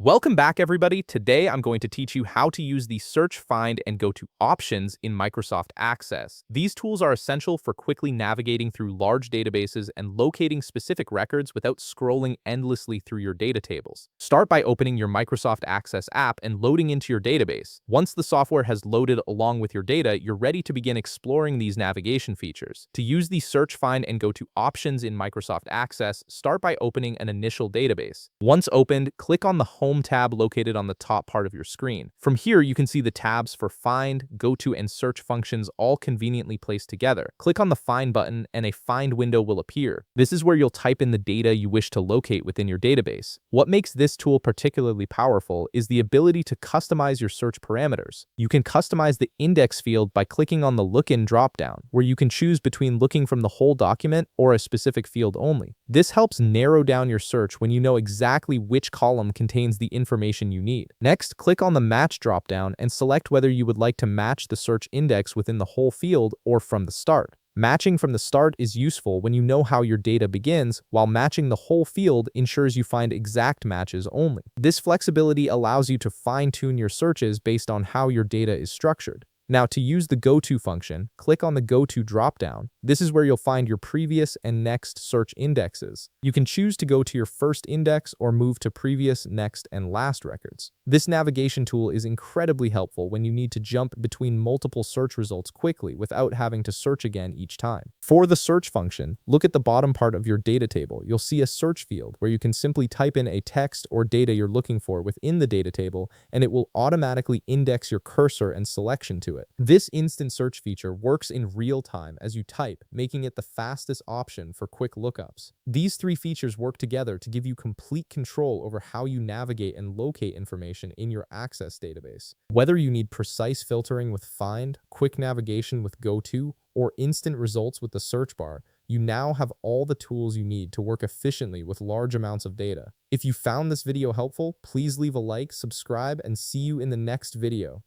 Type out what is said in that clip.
Welcome back, everybody. Today, I'm going to teach you how to use the search, find, and go to options in Microsoft Access. These tools are essential for quickly navigating through large databases and locating specific records without scrolling endlessly through your data tables. Start by opening your Microsoft Access app and loading into your database. Once the software has loaded along with your data, you're ready to begin exploring these navigation features. To use the search, find, and go to options in Microsoft Access, start by opening an initial database. Once opened, click on the Home tab located on the top part of your screen. From here, you can see the tabs for Find, Go To, and Search functions all conveniently placed together. Click on the Find button and a Find window will appear. This is where you'll type in the data you wish to locate within your database. What makes this tool particularly powerful is the ability to customize your search parameters. You can customize the index field by clicking on the Look-in dropdown, where you can choose between looking from the whole document or a specific field only. This helps narrow down your search when you know exactly which column contains the information you need. Next, click on the Match dropdown and select whether you would like to match the search index within the whole field or from the start. Matching from the start is useful when you know how your data begins, while matching the whole field ensures you find exact matches only. This flexibility allows you to fine-tune your searches based on how your data is structured. Now, to use the Go To function, click on the Go To dropdown. This is where you'll find your previous and next search indexes. You can choose to go to your first index or move to previous, next, and last records. This navigation tool is incredibly helpful when you need to jump between multiple search results quickly without having to search again each time. For the search function, look at the bottom part of your data table. You'll see a search field where you can simply type in a text or data you're looking for within the data table, and it will automatically index your cursor and selection to it. This instant search feature works in real time as you type, making it the fastest option for quick lookups. These three features work together to give you complete control over how you navigate and locate information in your Access database. Whether you need precise filtering with Find, quick navigation with Go To, or instant results with the search bar, you now have all the tools you need to work efficiently with large amounts of data. If you found this video helpful, please leave a like, subscribe, and see you in the next video.